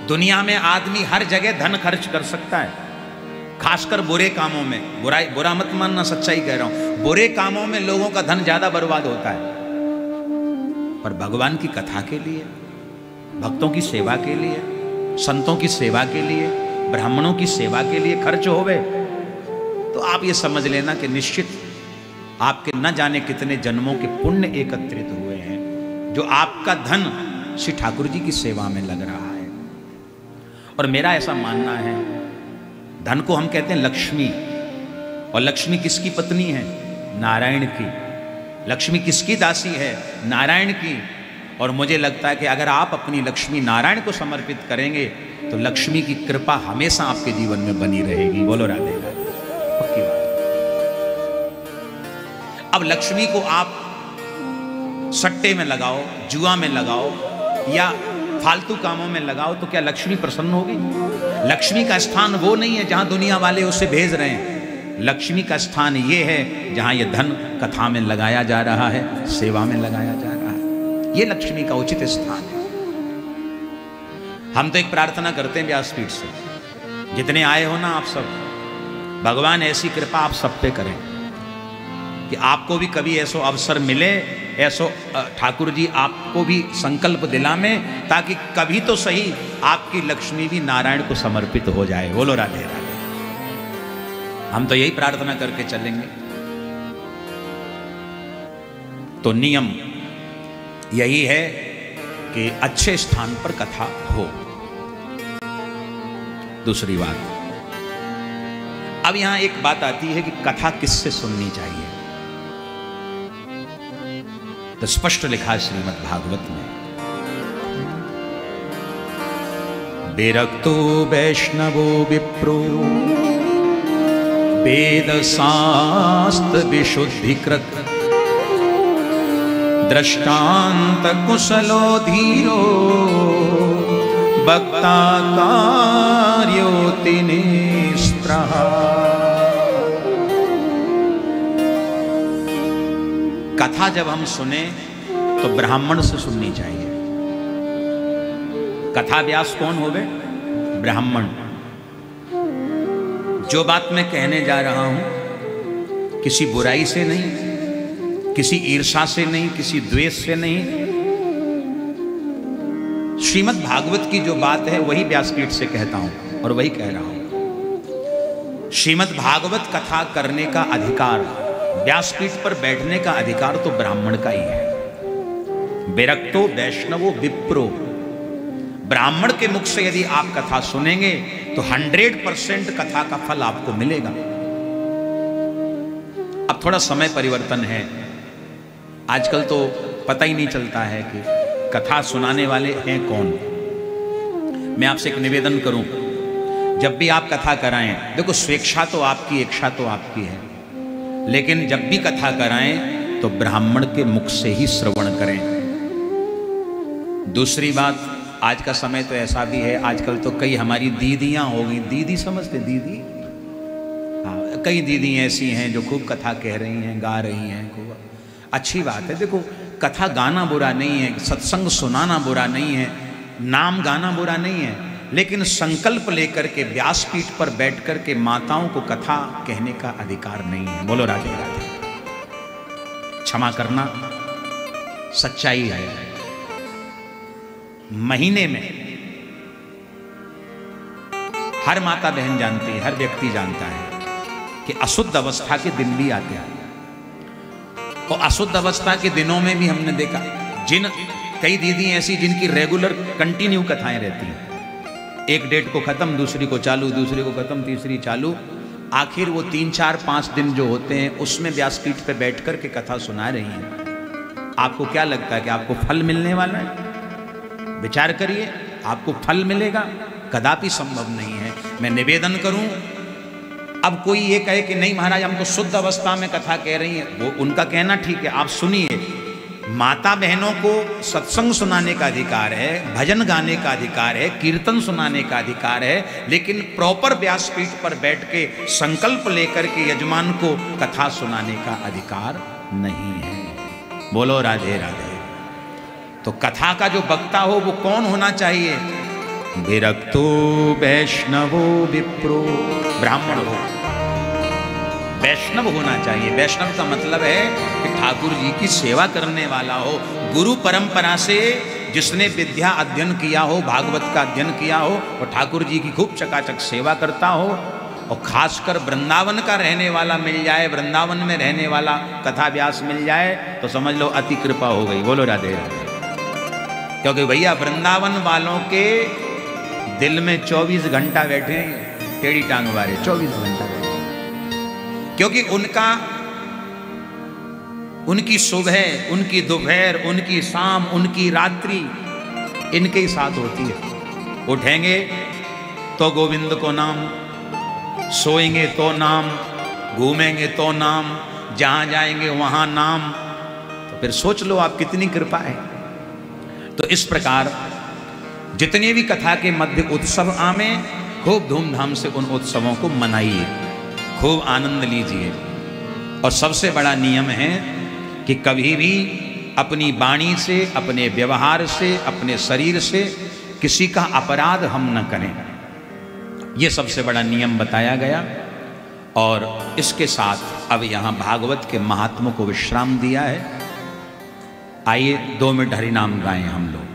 दुनिया में आदमी हर जगह धन खर्च कर सकता है, खासकर बुरे कामों में। बुरा मत मानना, सच्चाई कह रहा हूं। बुरे कामों में लोगों का धन ज्यादा बर्बाद होता है, पर भगवान की कथा के लिए, भक्तों की सेवा के लिए, संतों की सेवा के लिए, ब्राह्मणों की सेवा के लिए खर्च होवे तो आप ये समझ लेना कि निश्चित आपके न जाने कितने जन्मों के पुण्य एकत्रित हुए हैं, जो आपका धन श्री ठाकुर जी की सेवा में लग रहा है। और मेरा ऐसा मानना है, धन को हम कहते हैं लक्ष्मी, और लक्ष्मी किसकी पत्नी है? नारायण की। लक्ष्मी किसकी दासी है? नारायण की। और मुझे लगता है कि अगर आप अपनी लक्ष्मी नारायण को समर्पित करेंगे तो लक्ष्मी की कृपा हमेशा आपके जीवन में बनी रहेगी। बोलो राधे राधे, पक्की बात। अब लक्ष्मी को आप सट्टे में लगाओ, जुआ में लगाओ या फालतू कामों में लगाओ तो क्या लक्ष्मी प्रसन्न होगी? लक्ष्मी का स्थान वो नहीं है जहां दुनिया वाले उसे भेज रहे हैं। लक्ष्मी का स्थान ये है जहां ये धन कथा में लगाया जा रहा है, सेवा में लगाया जा रहा है। ये लक्ष्मी का उचित स्थान है। हम तो एक प्रार्थना करते हैं व्यासपीठ से, जितने आए हो ना आप सब, भगवान ऐसी कृपा आप सब पे करें कि आपको भी कभी ऐसो अवसर मिले, ऐसो ठाकुर जी आपको भी संकल्प दिला में, ताकि कभी तो सही आपकी लक्ष्मी भी नारायण को समर्पित हो जाए। बोलो राधे राधे। हम तो यही प्रार्थना करके चलेंगे। तो नियम यही है कि अच्छे स्थान पर कथा हो। दूसरी बात, अब यहां एक बात आती है कि कथा किससे सुननी चाहिए। तो स्पष्ट लिखा है श्रीमद् भागवत में, विरक्तो वैष्णवो विप्रो वेद शास्त्र विशुद्धिकृत दृष्टांत कुशलो धीरो भक्ता कार्योति निस्त्रः। कथा जब हम सुने तो ब्राह्मण से सुननी चाहिए। कथा व्यास कौन होवे? ब्राह्मण। जो बात मैं कहने जा रहा हूं किसी बुराई से नहीं, किसी ईर्षा से नहीं, किसी द्वेष से नहीं। श्रीमद् भागवत की जो बात है वही व्यासपीठ से कहता हूं और वही कह रहा हूं। श्रीमद् भागवत कथा करने का अधिकार, व्यासपीठ पर बैठने का अधिकार तो ब्राह्मण का ही है। विरक्तो वैष्णवो विप्रो, ब्राह्मण के मुख से यदि आप कथा सुनेंगे तो 100% कथा का फल आपको मिलेगा। अब थोड़ा समय परिवर्तन है, आजकल तो पता ही नहीं चलता है कि कथा सुनाने वाले हैं कौन। मैं आपसे एक निवेदन करूं, जब भी आप कथा कराएं, देखो स्वेच्छा तो आपकी, इच्छा तो आपकी है, लेकिन जब भी कथा कराएं तो ब्राह्मण के मुख से ही श्रवण करें। दूसरी बात, आज का समय तो ऐसा भी है, आजकल तो कई हमारी दीदियां हो गई, दीदी समझते दीदी, हाँ, कई दीदी ऐसी हैं जो खूब कथा कह रही हैं, गा रही हैं, खूब अच्छी बात है। देखो कथा गाना बुरा नहीं है, सत्संग सुनाना बुरा नहीं है, नाम गाना बुरा नहीं है, लेकिन संकल्प लेकर के व्यासपीठ पर बैठ कर के माताओं को कथा कहने का अधिकार नहीं है। बोलो राधे राधे। क्षमा करना, सच्चाई है। महीने में हर माता बहन जानती है, हर व्यक्ति जानता है कि अशुद्ध अवस्था के दिन भी आते हैं, और अशुद्ध अवस्था के दिनों में भी हमने देखा कई दीदी ऐसी जिनकी रेगुलर कंटिन्यू कथाएं रहती हैं, एक डेट को खत्म, दूसरी को चालू, दूसरी को खत्म, तीसरी चालू, आखिर वो 3, 4, 5 दिन जो होते हैं उसमें व्यासपीठ पे बैठ कर के कथा सुना रही हैं। आपको क्या लगता है कि आपको फल मिलने वाला है? विचार करिए, आपको फल मिलेगा? कदापि संभव नहीं है। मैं निवेदन करूं, अब कोई ये कहे कि नहीं महाराज हम तो शुद्ध अवस्था में कथा कह रही हैं, वो उनका कहना ठीक है, आप सुनिए। माता बहनों को सत्संग सुनाने का अधिकार है, भजन गाने का अधिकार है, कीर्तन सुनाने का अधिकार है, लेकिन प्रॉपर व्यासपीठ पर बैठ के संकल्प लेकर के यजमान को कथा सुनाने का अधिकार नहीं है। बोलो राधे राधे। तो कथा का जो वक्ता हो वो कौन होना चाहिए? विरक्तो वैष्णवो विप्रो, ब्राह्मण हो, वैष्णव होना चाहिए। वैष्णव का मतलब है कि ठाकुर जी की सेवा करने वाला हो, गुरु परंपरा से जिसने विद्या अध्ययन किया हो, भागवत का अध्ययन किया हो और ठाकुर जी की खूब चकाचक सेवा करता हो, और खासकर वृंदावन का रहने वाला मिल जाए, वृंदावन में रहने वाला कथा व्यास मिल जाए तो समझ लो अति कृपा हो गई। बोलो राधे राधे। क्योंकि भैया वृंदावन वालों के दिल में 24 घंटा बैठे टेढ़ी टांग वाले, 24 घंटा बैठे, क्योंकि उनकी सुबह, उनकी दोपहर, उनकी शाम, उनकी रात्रि इनके ही साथ होती है। उठेंगे तो गोविंद को नाम, सोएंगे तो नाम, घूमेंगे तो नाम, जहां जाएंगे वहां नाम। तो फिर सोच लो आप कितनी कृपा है। तो इस प्रकार जितने भी कथा के मध्य उत्सव आवे, खूब धूमधाम से उन उत्सवों को मनाइए, खूब आनंद लीजिए। और सबसे बड़ा नियम है कि कभी भी अपनी वाणी से, अपने व्यवहार से, अपने शरीर से किसी का अपराध हम न करें। ये सबसे बड़ा नियम बताया गया। और इसके साथ अब यहाँ भागवत के महात्मा को विश्राम दिया है। आइए 2 मिनट हरि नाम गाएं हम लोग।